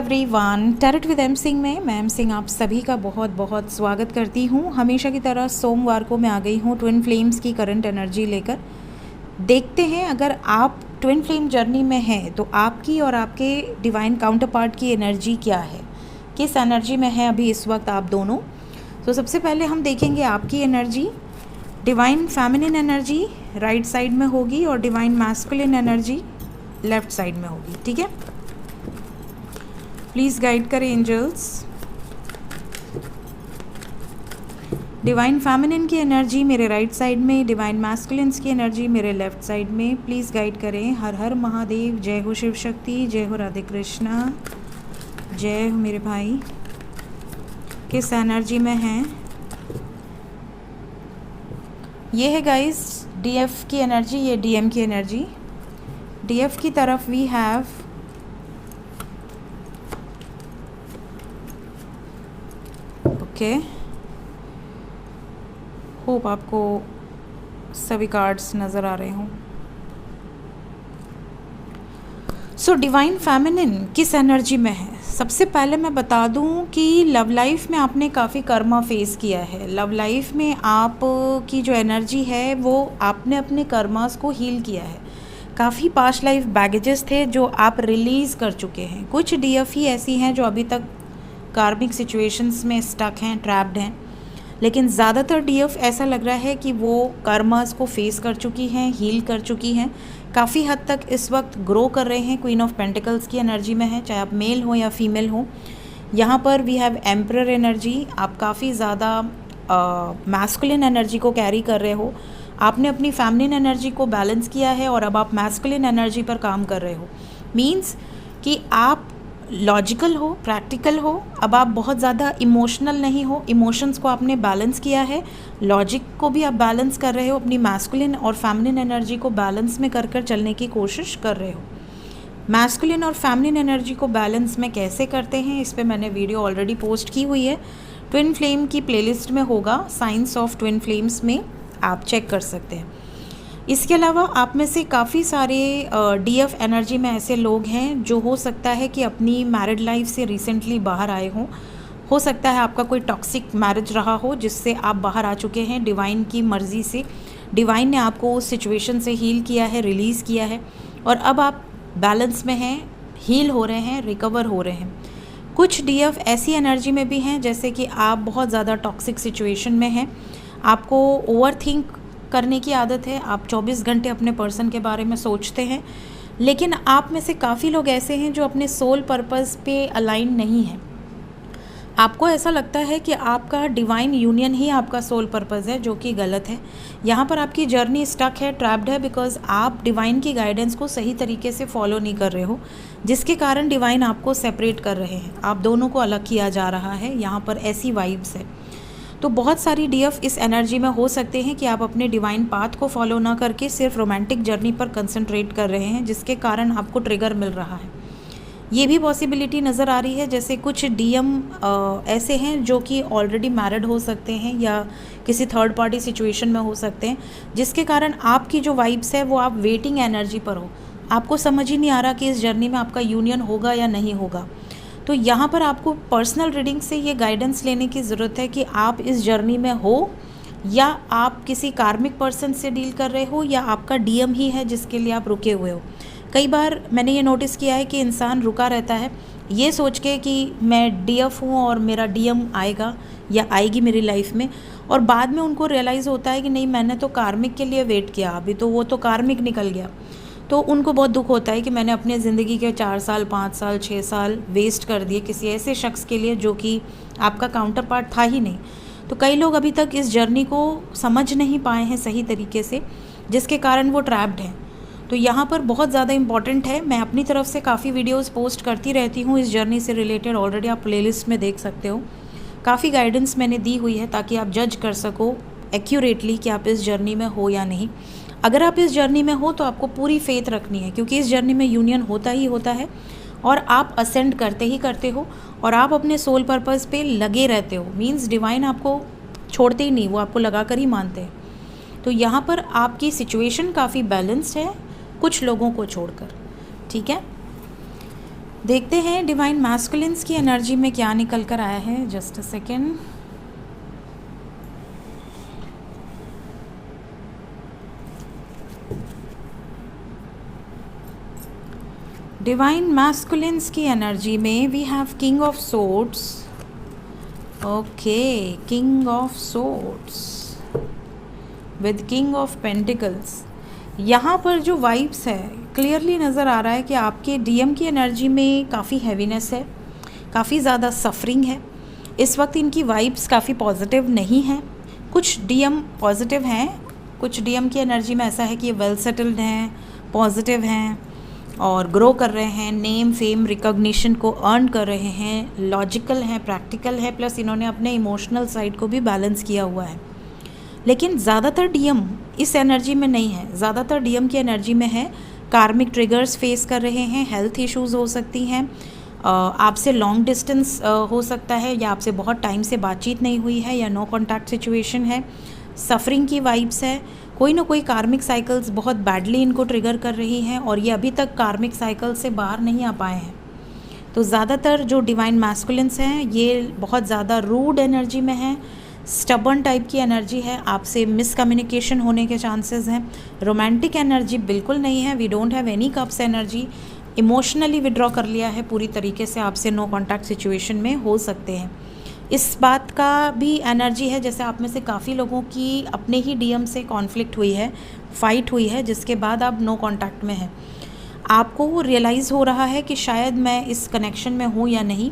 Everyone, tarot with M Singh में मैं M Singh आप सभी का बहुत बहुत स्वागत करती हूँ। हमेशा की तरह सोमवार को मैं आ गई हूँ ट्विन फ्लेम्स की करंट एनर्जी लेकर। देखते हैं अगर आप ट्विन फ्लेम जर्नी में हैं तो आपकी और आपके डिवाइन काउंटर पार्ट की एनर्जी क्या है, किस एनर्जी में है अभी इस वक्त आप दोनों। तो सबसे पहले हम देखेंगे आपकी energy. Divine feminine energy right side में होगी और divine masculine energy left side में होगी। ठीक है, प्लीज़ गाइड करें एंजल्स। डिवाइन फेमिनिन की एनर्जी मेरे राइट साइड में, डिवाइन मैस्कुलिन्स की एनर्जी मेरे लेफ्ट साइड में। प्लीज़ गाइड करें। हर हर महादेव, जय हो शिव शक्ति, जय हो राधे कृष्णा, जय हो मेरे भाई। किस एनर्जी में हैं ये है गाइस डीएफ की एनर्जी, ये डीएम की एनर्जी। डीएफ की तरफ वी हैव ओके, होप आपको सभी कार्ड्स नज़र आ रहे हों। सो डिवाइन फेमिनिन किस एनर्जी में है। सबसे पहले मैं बता दूं कि लव लाइफ में आपने काफ़ी कर्मा फेस किया है। लव लाइफ में आप की जो एनर्जी है वो आपने अपने कर्मास को हील किया है। काफ़ी पास्ट लाइफ बैगेजेस थे जो आप रिलीज़ कर चुके हैं। कुछ डीएफ ही ऐसी हैं जो अभी तक कार्मिक सिचुएशंस में स्टक हैं, ट्रैप्ड हैं, लेकिन ज़्यादातर डीएफ ऐसा लग रहा है कि वो कर्मास को फेस कर चुकी हैं, हील कर चुकी हैं, काफ़ी हद तक इस वक्त ग्रो कर रहे हैं। क्वीन ऑफ पेंटिकल्स की एनर्जी में है, चाहे आप मेल हो या फीमेल हो। यहाँ पर वी हैव एम्परर एनर्जी। आप काफ़ी ज़्यादा मैस्कुलिन एनर्जी को कैरी कर रहे हो। आपने अपनी फेमिनिन एनर्जी को बैलेंस किया है और अब आप मैस्कुलिन एनर्जी पर काम कर रहे हो। मीन्स कि आप लॉजिकल हो, प्रैक्टिकल हो। अब आप बहुत ज़्यादा इमोशनल नहीं हो, इमोशंस को आपने बैलेंस किया है, लॉजिक को भी आप बैलेंस कर रहे हो, अपनी मैस्कुलिन और फेमिनिन एनर्जी को बैलेंस में कर चलने की कोशिश कर रहे हो। मैस्कुलिन और फेमिनिन एनर्जी को बैलेंस में कैसे करते हैं इस पे मैंने वीडियो ऑलरेडी पोस्ट की हुई है, ट्विन फ्लेम की प्लेलिस्ट में होगा, साइंस ऑफ ट्विन फ्लेम्स में आप चेक कर सकते हैं। इसके अलावा आप में से काफ़ी सारे डीएफ एनर्जी में ऐसे लोग हैं जो हो सकता है कि अपनी मैरिड लाइफ से रिसेंटली बाहर आए हों। हो सकता है आपका कोई टॉक्सिक मैरिज रहा हो जिससे आप बाहर आ चुके हैं डिवाइन की मर्ज़ी से। डिवाइन ने आपको उस सिचुएशन से हील किया है, रिलीज़ किया है और अब आप बैलेंस में हैं, हील हो रहे हैं, रिकवर हो रहे हैं। कुछ डीएफ ऐसी एनर्जी में भी हैं जैसे कि आप बहुत ज़्यादा टॉक्सिक सिचुएशन में हैं, आपको ओवर थिंक करने की आदत है, आप 24 घंटे अपने पर्सन के बारे में सोचते हैं, लेकिन आप में से काफ़ी लोग ऐसे हैं जो अपने सोल पर्पस पे अलाइन नहीं हैं। आपको ऐसा लगता है कि आपका डिवाइन यूनियन ही आपका सोल पर्पस है, जो कि गलत है। यहाँ पर आपकी जर्नी स्टक है, ट्रैप्ड है, बिकॉज आप डिवाइन की गाइडेंस को सही तरीके से फॉलो नहीं कर रहे हो, जिसके कारण डिवाइन आपको सेपरेट कर रहे हैं, आप दोनों को अलग किया जा रहा है। यहाँ पर ऐसी वाइब्स है। तो बहुत सारी डीएफ इस एनर्जी में हो सकते हैं कि आप अपने डिवाइन पाथ को फॉलो ना करके सिर्फ रोमांटिक जर्नी पर कंसंट्रेट कर रहे हैं, जिसके कारण आपको ट्रिगर मिल रहा है। ये भी पॉसिबिलिटी नज़र आ रही है जैसे कुछ डीएम ऐसे हैं जो कि ऑलरेडी मैरिड हो सकते हैं या किसी थर्ड पार्टी सिचुएशन में हो सकते हैं, जिसके कारण आपकी जो वाइब्स है वो आप वेटिंग एनर्जी पर हो। आपको समझ ही नहीं आ रहा कि इस जर्नी में आपका यूनियन होगा या नहीं होगा। तो यहाँ पर आपको पर्सनल रीडिंग से ये गाइडेंस लेने की ज़रूरत है कि आप इस जर्नी में हो या आप किसी कार्मिक पर्सन से डील कर रहे हो या आपका डीएम ही है जिसके लिए आप रुके हुए हो। कई बार मैंने ये नोटिस किया है कि इंसान रुका रहता है ये सोच के कि मैं डीएफ हूँ और मेरा डीएम आएगा या आएगी मेरी लाइफ में, और बाद में उनको रियलाइज़ होता है कि नहीं, मैंने तो कार्मिक के लिए वेट किया, अभी तो वो तो कार्मिक निकल गया। तो उनको बहुत दुख होता है कि मैंने अपने ज़िंदगी के 4 साल, 5 साल, 6 साल वेस्ट कर दिए किसी ऐसे शख्स के लिए जो कि आपका काउंटर पार्ट था ही नहीं। तो कई लोग अभी तक इस जर्नी को समझ नहीं पाए हैं सही तरीके से, जिसके कारण वो ट्रैप्ड हैं। तो यहाँ पर बहुत ज़्यादा इम्पॉर्टेंट है, मैं अपनी तरफ से काफ़ी वीडियोज़ पोस्ट करती रहती हूँ इस जर्नी से रिलेटेड, ऑलरेडी आप प्लेलिस्ट में देख सकते हो। काफ़ी गाइडेंस मैंने दी हुई है ताकि आप जज कर सको एक्यूरेटली कि आप इस जर्नी में हो या नहीं। अगर आप इस जर्नी में हो तो आपको पूरी फेथ रखनी है, क्योंकि इस जर्नी में यूनियन होता ही होता है और आप असेंड करते ही करते हो और आप अपने सोल पर्पस पे लगे रहते हो। मींस डिवाइन आपको छोड़ते ही नहीं, वो आपको लगा कर ही मानते हैं। तो यहाँ पर आपकी सिचुएशन काफ़ी बैलेंस्ड है कुछ लोगों को छोड़कर। ठीक है, देखते हैं डिवाइन मैस्कुलिन्स की एनर्जी में क्या निकल कर आया है। Just a second. Divine masculines की एनर्जी में we have king of swords. Okay, king of swords with king of pentacles. यहाँ पर जो वाइब्स है क्लियरली नज़र आ रहा है कि आपके डीएम की एनर्जी में काफ़ी हैवीनेस है, काफ़ी ज़्यादा सफरिंग है। इस वक्त इनकी वाइब्स काफ़ी पॉजिटिव नहीं हैं। कुछ डीएम पॉजिटिव हैं, कुछ डीएम की एनर्जी में ऐसा है कि ये वेल सेटल्ड हैं, पॉजिटिव हैं और ग्रो कर रहे हैं, नेम फेम रिकॉग्निशन को अर्न कर रहे हैं, लॉजिकल हैं, प्रैक्टिकल है, प्लस इन्होंने अपने इमोशनल साइड को भी बैलेंस किया हुआ है। लेकिन ज़्यादातर डीएम इस एनर्जी में नहीं है। ज़्यादातर डीएम की एनर्जी में है कार्मिक ट्रिगर्स फेस कर रहे हैं, हेल्थ इश्यूज़ हो सकती हैं, आपसे लॉन्ग डिस्टेंस हो सकता है, या आपसे बहुत टाइम से बातचीत नहीं हुई है, या नो कॉन्टैक्ट सिचुएशन है, सफरिंग की वाइब्स है। कोई ना कोई कार्मिक साइकिल्स बहुत बैडली इनको ट्रिगर कर रही हैं और ये अभी तक कार्मिक साइकिल से बाहर नहीं आ पाए हैं। तो ज़्यादातर जो डिवाइन मैस्कुलिन्स हैं ये बहुत ज़्यादा रूड एनर्जी में हैं, स्टबर्न टाइप की एनर्जी है, आपसे मिसकम्युनिकेशन होने के चांसेस हैं। रोमांटिक एनर्जी बिल्कुल नहीं है, we don't have any cups energy. Emotionally withdraw कर लिया है पूरी तरीके से, आपसे नो कॉन्टैक्ट सिचुएशन में हो सकते हैं। इस बात का भी एनर्जी है जैसे आप में से काफ़ी लोगों की अपने ही डीएम से कॉन्फ्लिक्ट हुई है, फाइट हुई है, जिसके बाद आप नो कॉन्टैक्ट में हैं। आपको रियलाइज़ हो रहा है कि शायद मैं इस कनेक्शन में हूँ या नहीं।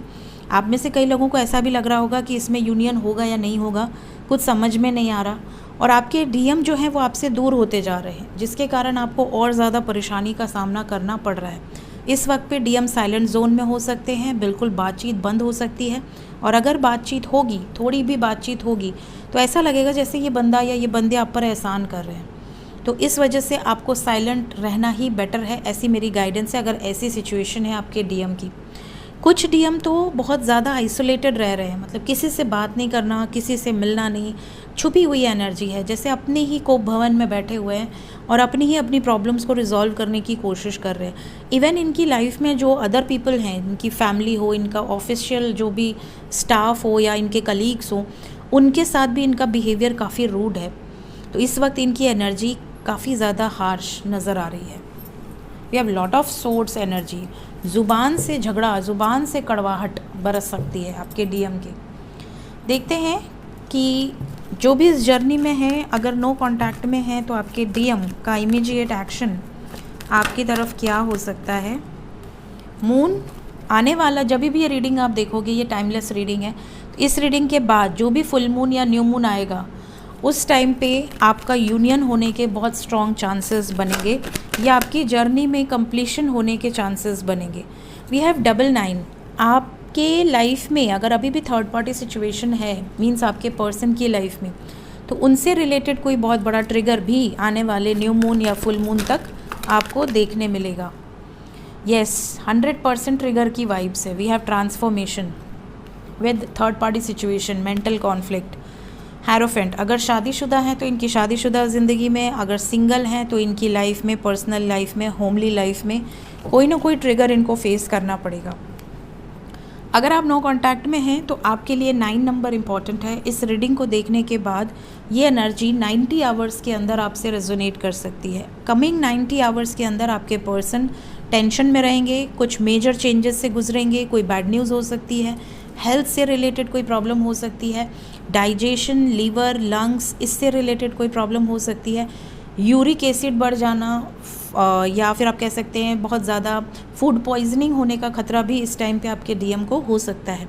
आप में से कई लोगों को ऐसा भी लग रहा होगा कि इसमें यूनियन होगा या नहीं होगा, कुछ समझ में नहीं आ रहा, और आपके डीएम जो हैं वो आपसे दूर होते जा रहे हैं, जिसके कारण आपको और ज़्यादा परेशानी का सामना करना पड़ रहा है। इस वक्त पे डीएम साइलेंट जोन में हो सकते हैं, बिल्कुल बातचीत बंद हो सकती है, और अगर बातचीत होगी, थोड़ी भी बातचीत होगी, तो ऐसा लगेगा जैसे ये बंदा या ये बंदे आप पर एहसान कर रहे हैं। तो इस वजह से आपको साइलेंट रहना ही बेटर है, ऐसी मेरी गाइडेंस है अगर ऐसी सिचुएशन है आपके डीएम की। कुछ डीएम तो बहुत ज़्यादा आइसोलेटेड रह रहे हैं, मतलब किसी से बात नहीं करना, किसी से मिलना नहीं, छुपी हुई एनर्जी है, जैसे अपने ही कोप भवन में बैठे हुए हैं और अपनी प्रॉब्लम्स को रिजॉल्व करने की कोशिश कर रहे हैं। इवन इनकी लाइफ में जो अदर पीपल हैं, इनकी फैमिली हो, इनका ऑफिशियल जो भी स्टाफ हो या इनके कलीग्स हो, उनके साथ भी इनका बिहेवियर काफ़ी रूड है। तो इस वक्त इनकी एनर्जी काफ़ी ज़्यादा हार्श नज़र आ रही है। We have lot of swords energy. ज़ुबान से झगड़ा, ज़ुबान से कड़वाहट बरस सकती है आपके डीएम के। देखते हैं कि जो भी इस जर्नी में है, अगर नो कांटेक्ट में है तो आपके डीएम का इमीडिएट एक्शन आपकी तरफ क्या हो सकता है। मून आने वाला, जब भी ये रीडिंग आप देखोगे, ये टाइमलेस रीडिंग है, तो इस रीडिंग के बाद जो भी फुल मून या न्यू मून आएगा उस टाइम पे आपका यूनियन होने के बहुत स्ट्रॉन्ग चांसेस बनेंगे, या आपकी जर्नी में कंप्लीशन होने के चांसेस बनेंगे। We have 99। आपके लाइफ में अगर अभी भी थर्ड पार्टी सिचुएशन है, मींस आपके पर्सन की लाइफ में, तो उनसे रिलेटेड कोई बहुत बड़ा ट्रिगर भी आने वाले न्यू मून या फुल मून तक आपको देखने मिलेगा। येस, 100% ट्रिगर की वाइब्स है। We have transformation with third party situation, mental conflict, hierophant. अगर शादीशुदा हैं तो इनकी शादीशुदा ज़िंदगी में, अगर सिंगल हैं तो इनकी लाइफ में, पर्सनल लाइफ में, होमली लाइफ में कोई ना कोई ट्रिगर इनको फेस करना पड़ेगा। अगर आप नो कांटेक्ट में हैं तो आपके लिए 9 नंबर इम्पॉर्टेंट है। इस रीडिंग को देखने के बाद ये एनर्जी 90 आवर्स के अंदर आपसे रेजोनेट कर सकती है। कमिंग 90 आवर्स के अंदर आपके पर्सन टेंशन में रहेंगे, कुछ मेजर चेंजेस से गुजरेंगे, कोई बैड न्यूज़ हो सकती है, हेल्थ से रिलेटेड कोई प्रॉब्लम हो सकती है, डाइजेशन, लीवर, लंग्स, इससे रिलेटेड कोई प्रॉब्लम हो सकती है, यूरिक एसिड बढ़ जाना, या फिर आप कह सकते हैं बहुत ज़्यादा फूड पॉइजनिंग होने का खतरा भी इस टाइम पे आपके डीएम को हो सकता है।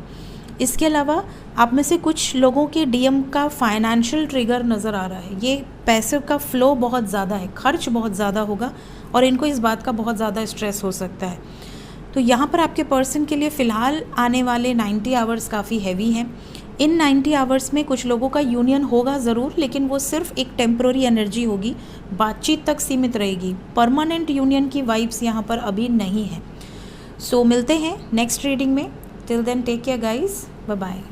इसके अलावा आप में से कुछ लोगों के डीएम का फाइनेंशियल ट्रिगर नज़र आ रहा है। ये पैसे का फ़्लो बहुत ज़्यादा है, खर्च बहुत ज़्यादा होगा और इनको इस बात का बहुत ज़्यादा स्ट्रेस हो सकता है। तो यहाँ पर आपके पर्सन के लिए फ़िलहाल आने वाले 90 आवर्स काफ़ी हैवी हैं। इन 90 आवर्स में कुछ लोगों का यूनियन होगा ज़रूर, लेकिन वो सिर्फ एक टेम्प्रोरी एनर्जी होगी, बातचीत तक सीमित रहेगी। परमानेंट यूनियन की वाइब्स यहाँ पर अभी नहीं है। सो मिलते हैं नेक्स्ट रीडिंग में। Till then take care guys, bye bye.